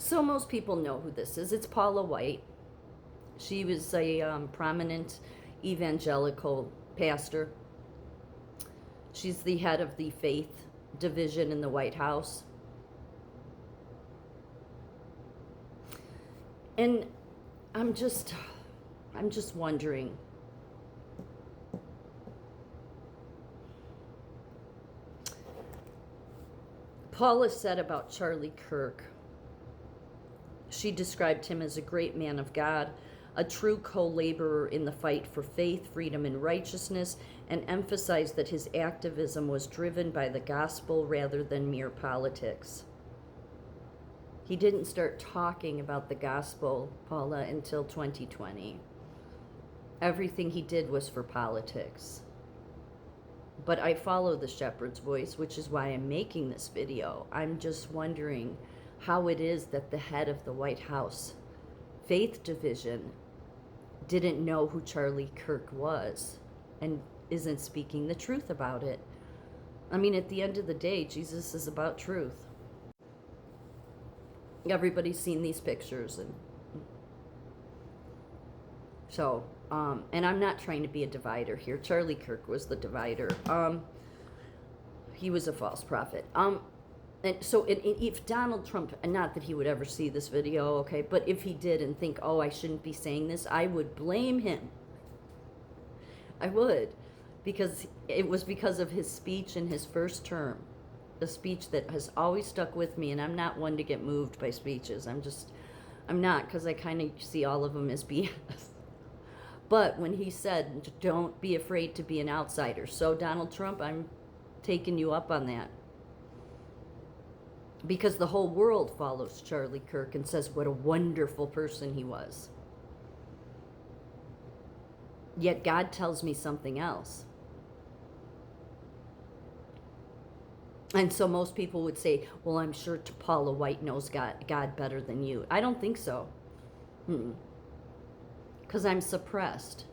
So most people know who this is. It's Paula White. She was a prominent evangelical pastor. She's the head of the faith division in the White House. And I'm just wondering, Paula said about Charlie Kirk, she described him as a great man of God, a true co-laborer in the fight for faith, freedom, and righteousness, and emphasized that his activism was driven by the gospel rather than mere politics. He didn't start talking about the gospel, Paula, until 2020. Everything he did was for politics. But I follow the shepherd's voice, which is why I'm making this video. I'm just wondering how it is that the head of the White House faith division didn't know who Charlie Kirk was and isn't speaking the truth about it. I mean, at the end of the day, Jesus is about truth. Everybody's seen these pictures, and so and I'm not trying to be a divider here. Charlie Kirk was the divider. He was a false prophet. And so if Donald Trump, and not that he would ever see this video, okay, but if he did and think, oh, I shouldn't be saying this, I would blame him. I would, because it was because of his speech in his first term, a speech that has always stuck with me, and I'm not one to get moved by speeches. I'm not, because I kind of see all of them as BS. But when he said, don't be afraid to be an outsider. So Donald Trump, I'm taking you up on that. Because the whole world follows Charlie Kirk and says what a wonderful person he was. Yet God tells me something else. And so most people would say, well, I'm sure Paula White knows God better than you. I don't think so. Because I'm suppressed.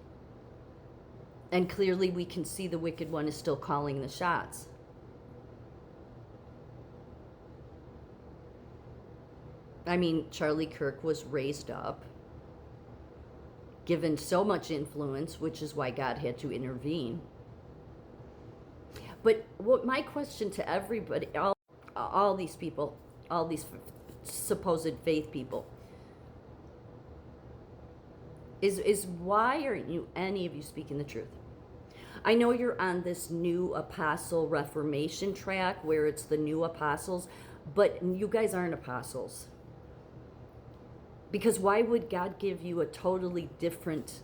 And clearly we can see the wicked one is still calling the shots. I mean, Charlie Kirk was raised up, given so much influence, which is why God had to intervene. But what my question to everybody, all these people, all these supposed faith people, is why aren't you, any of you, speaking the truth? I know you're on this new apostle reformation track where it's the new apostles, but you guys aren't apostles. Because why would God give you a totally different,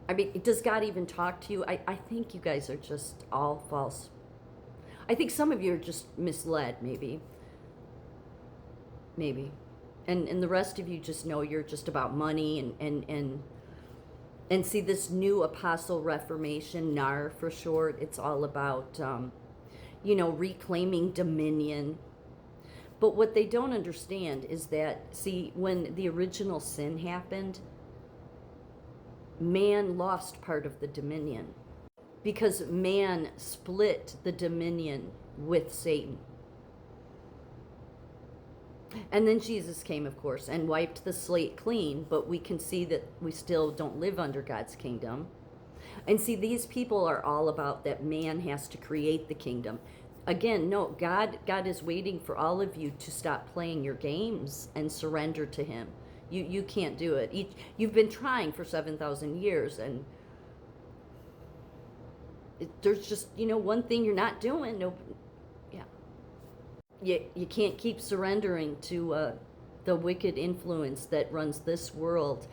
I mean, does God even talk to you? I think you guys are just all false. I think some of you are just misled, maybe. Maybe. And the rest of you just know you're just about money and see this new apostle reformation, NAR for short, it's all about, reclaiming dominion. But what they don't understand is that, see, when the original sin happened, man lost part of the dominion because man split the dominion with Satan. And then Jesus came, of course, and wiped the slate clean, but we can see that we still don't live under God's kingdom. And see, these people are all about that man has to create the kingdom. Again, no, God is waiting for all of you to stop playing your games and surrender to him. You can't do it. You've been trying for 7,000 years, and there's just, one thing you're not doing. No, yeah. You can't keep surrendering to the wicked influence that runs this world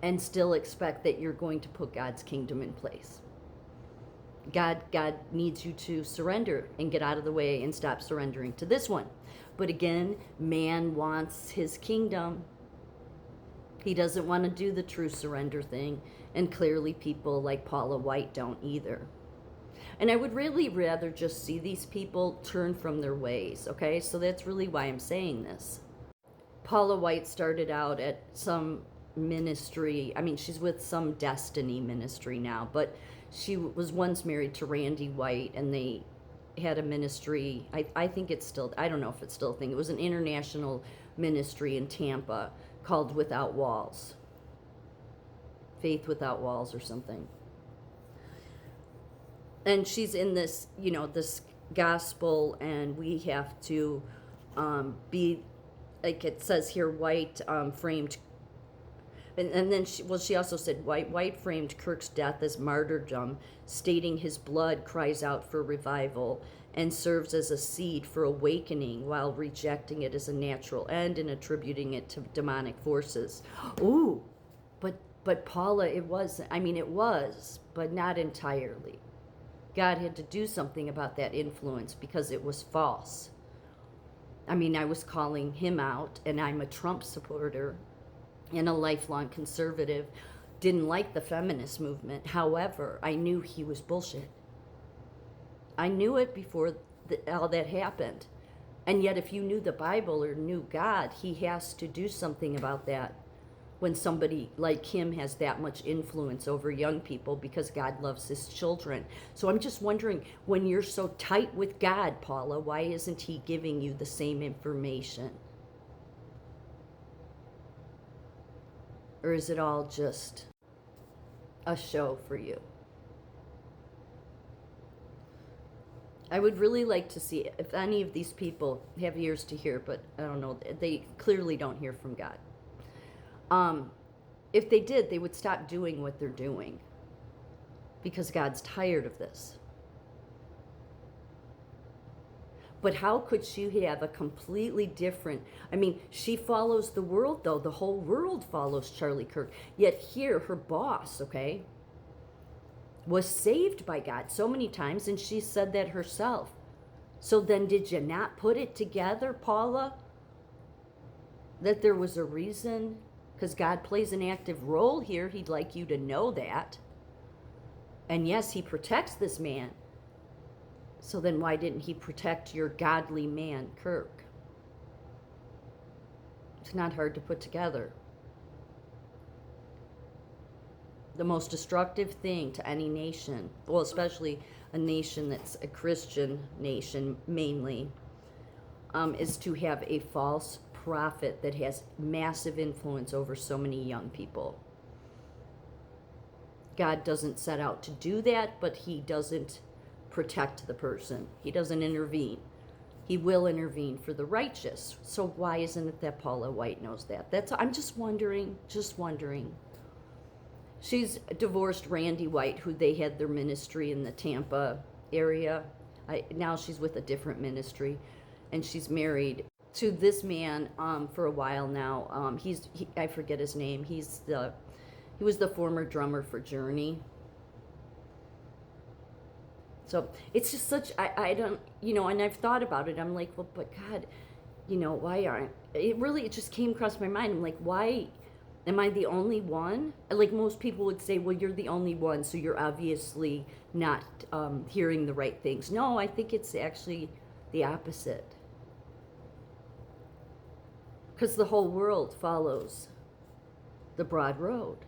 and still expect that you're going to put God's kingdom in place. God needs you to surrender and get out of the way and stop surrendering to this one. But again, man wants his kingdom. He doesn't want to do the true surrender thing. And clearly people like Paula White don't either. And I would really rather just see these people turn from their ways, okay? So that's really why I'm saying this. Paula White started out at some ministry. I mean, she's with some Destiny ministry now, but she was once married to Randy White, and they had a ministry. I think it's still, I don't know if it's still a thing. It was an international ministry in Tampa called Without Walls. Faith Without Walls or something. And she's in this, this gospel, and we have to be, like it says here, white framed. And then she also said white framed Kirk's death as martyrdom, stating his blood cries out for revival and serves as a seed for awakening, while rejecting it as a natural end and attributing it to demonic forces. Ooh, but Paula, it was, but not entirely. God had to do something about that influence because it was false. I was calling him out, and I'm a Trump supporter and a lifelong conservative, didn't like the feminist movement. However, I knew he was bullshit. I knew it before all that happened. And yet, if you knew the Bible or knew God, he has to do something about that when somebody like him has that much influence over young people, because God loves his children. So I'm just wondering, when you're so tight with God, Paula, why isn't he giving you the same information? Or is it all just a show for you? I would really like to see if any of these people have ears to hear, but I don't know, they clearly don't hear from God. If they did, they would stop doing what they're doing, because God's tired of this. But how could she have a completely different, she follows the world, though. The whole world follows Charlie Kirk. Yet here, her boss, okay, was saved by God so many times, and she said that herself. So then did you not put it together, Paula, that there was a reason? Because God plays an active role here. He'd like you to know that. And yes, he protects this man. So then why didn't he protect your godly man, Kirk? It's not hard to put together. The most destructive thing to any nation, well, especially a nation that's a Christian nation mainly, is to have a false prophet that has massive influence over so many young people. God doesn't set out to do that, but he doesn't protect the person. He doesn't intervene. He will intervene for the righteous. So why isn't it that Paula White knows that? I'm just wondering. She's divorced Randy White, who they had their ministry in the Tampa area. Now she's with a different ministry, and she's married to this man for a while now. I forget his name. He was the former drummer for Journey. So it's just such, I don't, and I've thought about it. I'm like, well, but God, why aren't, it just came across my mind. I'm like, why am I the only one? Like most people would say, well, you're the only one, so you're obviously not hearing the right things. No, I think it's actually the opposite. Because the whole world follows the broad road.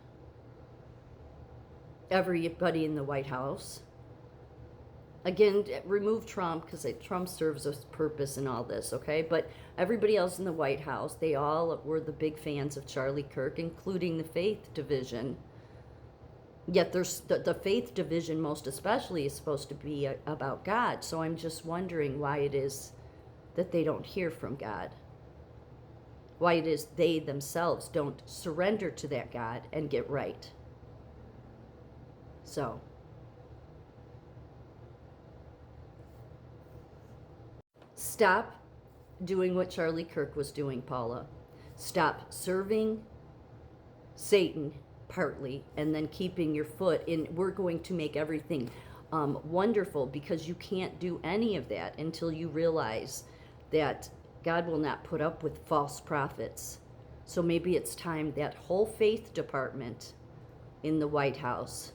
Everybody in the White House. Again, remove Trump, because Trump serves a purpose in all this, okay? But everybody else in the White House, they all were the big fans of Charlie Kirk, including the faith division. Yet there's the faith division, most especially, is supposed to be about God. So I'm just wondering why it is that they don't hear from God. Why it is they themselves don't surrender to that God and get right. So stop doing what Charlie Kirk was doing, Paula. Stop serving Satan partly, and then keeping your foot in, we're going to make everything wonderful, because you can't do any of that until you realize that God will not put up with false prophets. So maybe it's time that whole faith department in the White House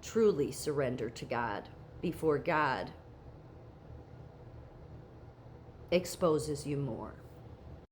truly surrender to God before God exposes you more.